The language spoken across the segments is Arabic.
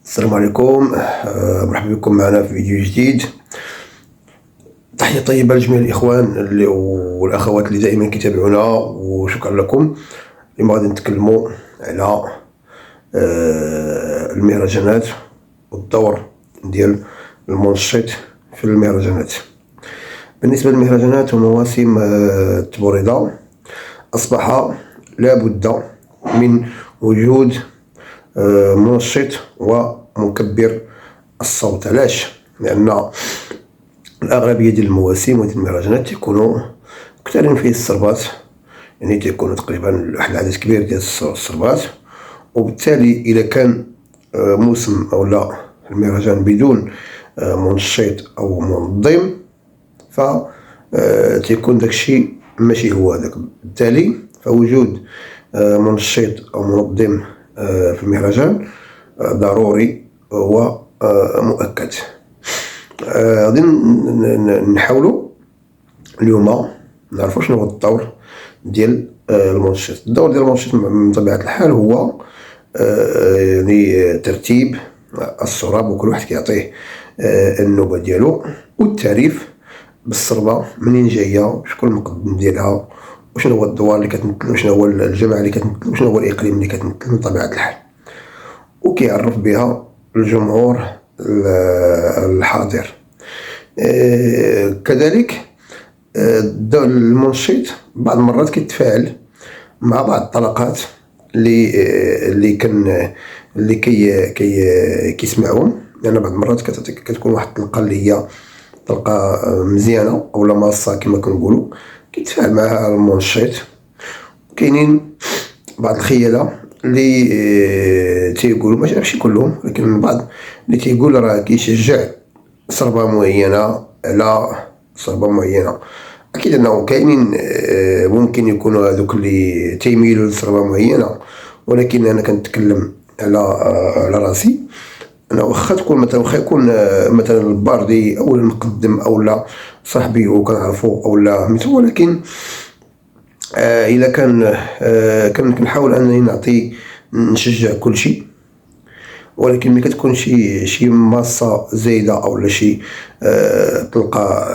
السلام عليكم. مرحبا بكم معنا في فيديو جديد. تحية طيبة لجميع الإخوان والأخوات اللي دائما كيتابعونا، وشكرا لكم. اليوم غادي نتكلموا على المهرجانات والدور ديال المنشط في المهرجانات. بالنسبة للمهرجانات ومواسم التبوريدة، أصبح لا بد من وجود منشط ومكبر الصوت. علاش؟ لأن الأغلبية ديال المواسم وديال المهرجانات تيكونوا مكترين فيه السربات، يعني تيكونوا تقريبا واحد العدد كبير ديال السربات، وبالتالي إذا كان موسم أو لا المهرجان بدون منشط أو منظم ف تيكون داكشي ماشي هو هذاك. بالتالي فوجود منشط أو منظم في المهرجان ضروري ومؤكد. غادي نحاولوا اليوم نعرفوا شنو هو الدور ديال المنشط. الدور ديال المنشط من طبيعة الحال هو يعني ترتيب السراب، وكل واحد كيعطيه النوبة ديالو، والتعريف بالسربة منين جاية، شكون المقدم ديالها، وشنو هو الدوار اللي كتمثل، وشنو هو الجماعة اللي كتمثل، وشنو هو الإقليم اللي كتمثل من طبيعة الحال، وكيعرف بها الجمهور الحاضر. كذلك المنشط بعض المرات كيتفاعل مع بعض الطلقات اللي كيسمعهم، لأن بعض المرات كتكون واحد الطلقة اللي هي طلقة مزيانة أو لا ماصة كما كنقولوا، كيتفاعل معها المنشط. كاينين بعض الخيالة اللي تيقولوا، ماشي كلهم، لكن بعض اللي تيقول راه كيشجع صربة معينة على صربة معينة. أكيد أنه كاينين ممكن يكونوا هذوك اللي تيميلوا لصربة معينة، ولكن أنا كنتكلم على راسي. أنا واخا تكون مثلا، واخا يكون مثلا الباردي أو المقدم أو لا صاحبي وكنعرفو أو لا مثل، ولكن إلا كنحاول أنني نشجع كل شيء، ولكن ملي كتكون شي ماسة زايدة أو لا شي طلقة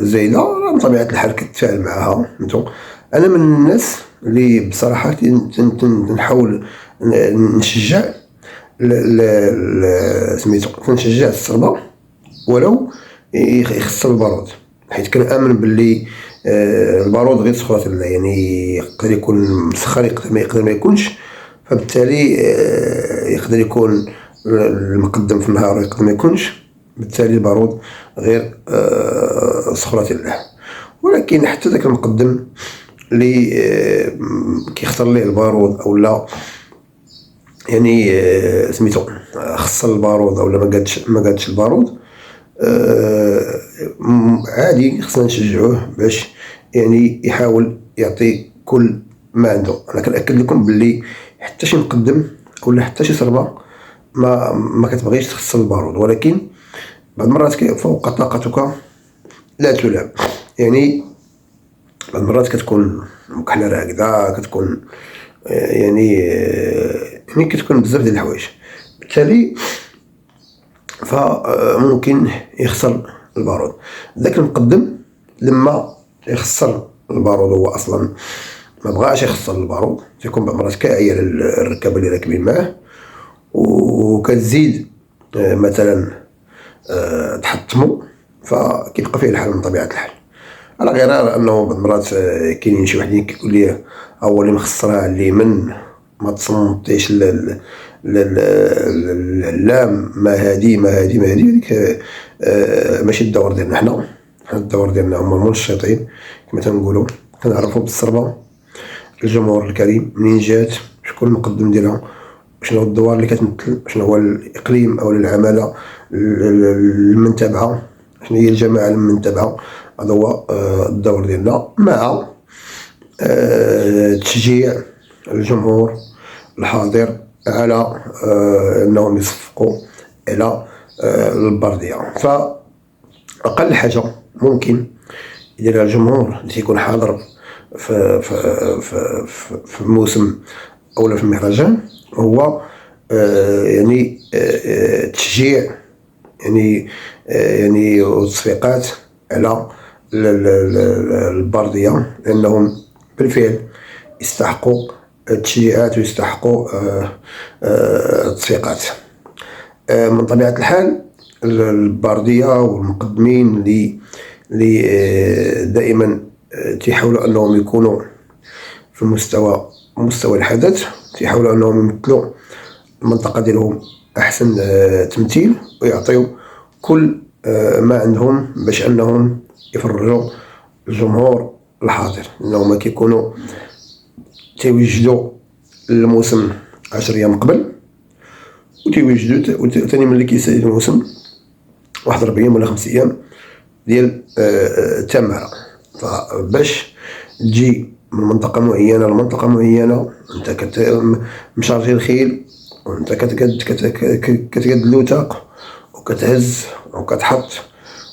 زايدة، من طبيعة الحال كتفاعل معها. أنا من الناس اللي بصراحة نحاول نشجع نشجع السربة ولو يخص البارود، حيت كنآمن باللي البارود غير سخرة، يعني يقدر يكون مسخر، يقدر ما يكونش. فبالتالي يقدر يكون المقدم في النهار ويقدر ما يكونش، بالتالي البارود غير سخرة الله. ولكن حتى ذاك المقدم اللي كيختار ليه البارود او لا، يعني خص البارود او لا ما قادش البارود، عادي خصنا نشجعوه باش يعني يحاول يعطي كل ما عنده. انا كنأكد لكم باللي حتى شي مقدم ولا حتى شي صربة ما كتبغيش تخص البارود، ولكن بعض المرات فوق طاقتك لا تلام. يعني بعض المرات كتكون مكحلة هكذا، كتكون يعني كتكون بزاف ديال الحوايج، بالتالي فممكن يخسر البارود. ذاك المقدم لما يخسر البارود هو اصلا ما بغاش يخسر البارود، تيكون بعض المرات كاعية للركابة اللي راكبين معاه، وكتزيد مثلا تحطموا، فكيبقى فيه الحال من طبيعة الحال. على غرار انه بعض المرات كاينين شي وحدين كيقول لي هو اللي مخسرها اللي من ما تصنتيش العلام، ما هادي هذيك ماشي الدور ديالنا. حنا الدور ديالنا هما المنشطين كما تنقولوا، كنعرفوا بالصربة الجمهور الكريم منين جات، شكون المقدم ديالها، شنو هو الدوار اللي كتمثل، شنو هو الإقليم أو العمالة المنتبعة، شنو هي الجماعة المنتبعة. هذا هو الدور ديالنا، مع تشجيع الجمهور الحاضر على أنهم يصفقوا على البردية. فأقل حاجة ممكن يديرها الجمهور اللي يكون حاضر في الموسم أو في المهرجان هو يعني التشجيع يعني والتصفيقات على البردية، لأنهم بالفعل يستحقوا التشجيعات ويستحقوا التصفيقات. من طبيعة الحال البردية والمقدمين اللي دائما تيحاولوا أنهم يكونوا في مستوى الحدث، تيحاولوا أنهم يمثلوا المنطقة ديالهم أحسن تمثيل، ويعطيو كل ما عندهم باش أنهم يفرجوا الجمهور الحاضر، لأنهم كيكونوا تيوجدوا الموسم 10 أيام قبل، وتيوجدوا ثاني ملي كيسالي الموسم 1 4 أيام ولا 5 أيام ديال التمارة. فباش تجي من منطقة معينة لمنطقة معينة انت مشارجي الخيل، وانت كتقاد الوثاق وكتهز وكتحط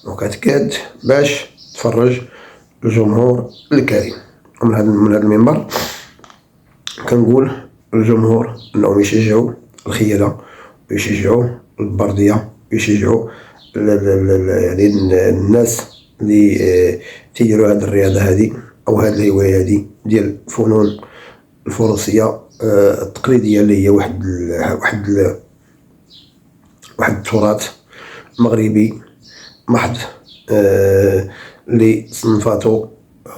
وكتكاد باش تفرج الجمهور الكريم. ومن هذا المنبر كنقول للجمهور انهم يشجعوا الخيالة ويشجعوا البردية ويشجعوا يعني الناس اللي تيديروا هذه الرياضة هذه او هذه الهواية هذه ديال الفنون الفروسية التقليدية، اللي هي واحد التراث مغربي محض، اللي صنفاته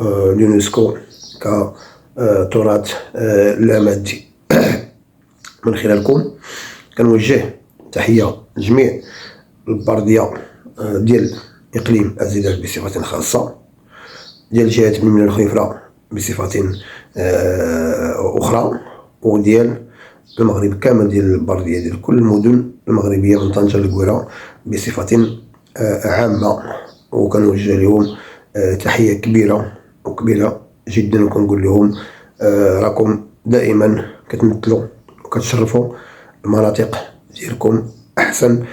اليونسكو كتراث لا مادي. من خلالكم كنوجه تحية لجميع البردية ديال إقليم الزلال بصفة خاصة، ديال جهة بن من الخيفرة بصفة أخرى، وديال المغرب كامل، ديال البردية ديال كل المدن المغربية من طنجة للقويرة بصفة عامة. وكنوجه لهم تحية كبيرة جدا، وكنقول لهم راكم دائما كتمثلوا وكتشرفوا المناطق ديالكم أحسن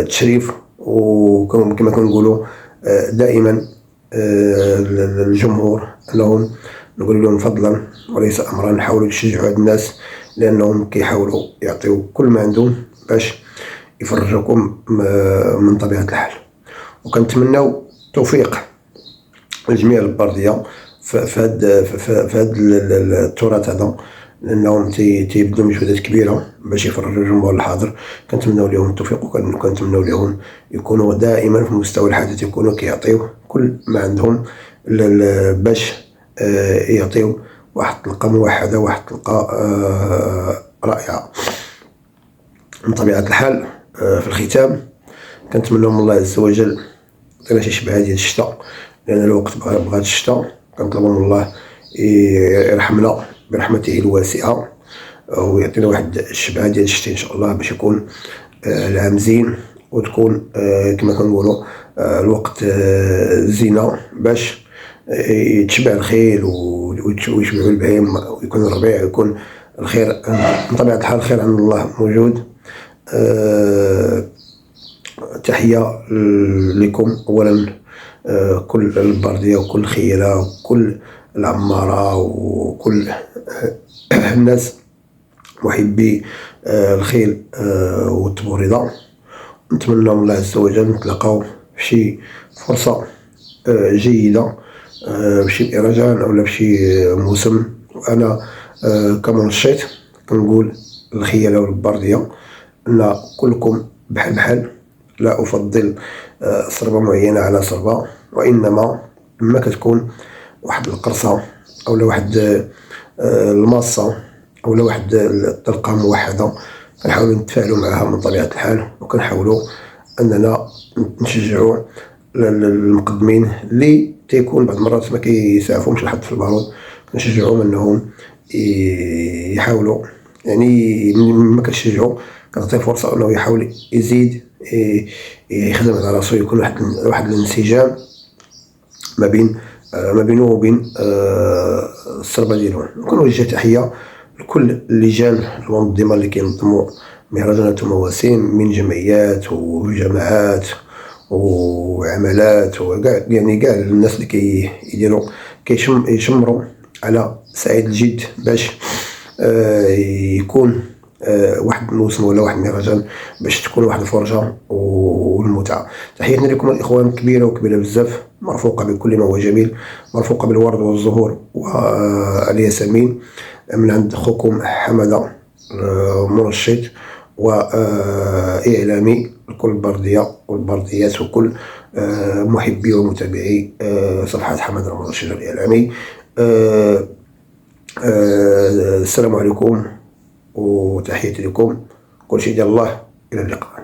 تشريف. وكما كنقولوا دائما الجمهور انهم نقول لهم فضلا وليس امرا، نحاولوا نشجعوا هاد الناس، لانهم كيحاولوا يعطيو كل ما عندهم باش يفرجوكم من طبيعة الحال. وكنتمناو التوفيق لجميع البردية في هاد التراث هذا، لانهم تيبذلوا مجهودات كبيره باش يفرجوا الجمهور الحاضر. كنتمناو لهم التوفيق، وكنتمناو لهم يكونوا دائما في مستوى الحدث، يكونوا كيعطيو كل ما عندهم باش يعطيو واحد الطلقه موحده، واحد الطلقه رائعه. من طبيعه الحال في الختام كنتمنى من الله عز وجل يعطينا شي شبعه ديال الشتاء، لان الوقت بغات الشتاء. كنطلبوا من الله يرحمنا برحمته الواسعه، ويعطينا واحد الشبعه ديال الشتاء ان شاء الله، باش يكون العام زين، وتكون كما كنقولوا الوقت زينه، باش يتشبع الخيل ويشبعوا البهائم، ويكون الربيع، ويكون الخير من طبيعه الحال. الخير عند الله موجود. تحيه لكم اولا كل البردية وكل الخيالة وكل العمارة وكل الناس محبي الخيل والتبوريضة. نتمنى من الله عز وجل نتلاقاو في شي فرصة جيدة، بشي مهرجان أو بشي موسم. وأنا كمنشط كنقول الخيالة والبردية أن كلكم بحال، لا أفضل صربة معينة على صربة، وإنما لما كتكون واحد القرصة أو واحد الماصة أو واحد الطلقة موحدة، كنحاولوا نتفاعلوا معها من طبيعة الحال، وكنحاولوا أننا نشجعوا المقدمين اللي تيكون بعض المرات ما كيسعفهمش الحظ في البارود. كنشجعوهم أنهم يحاولوا، يعني ما كتشجعوا كتعطيه فرصة أنه يحاول يزيد يخدم على راسو، يكون واحد الانسجام ما بينه وبين الصربة ديالهم. وكنوجه تحية لكل اللجان المنظمة اللي كينظموا مهرجانات ومواسم من جمعيات وجماعات وعملات، وكاع يعني كاع الناس اللي كيديروا يشمروا على سعيد الجد باش يكون واحد الموسم ولا واحد المهرجان باش تكون واحد الفرجة والمتعة. تحياتنا لكم الإخوان كبيرة وكبيرة بزاف، مرفوقة بكل ما هو جميل، مرفوقة بالورد والزهور والياسمين من عند أخوكم حمدة مرشد وإعلامي لكل البردية والبرديات وكل محبي ومتابعي صفحة حمدة المرشد الإعلامي. السلام عليكم وتحياتي لكم، كل شيء ديال الله، إلى اللقاء.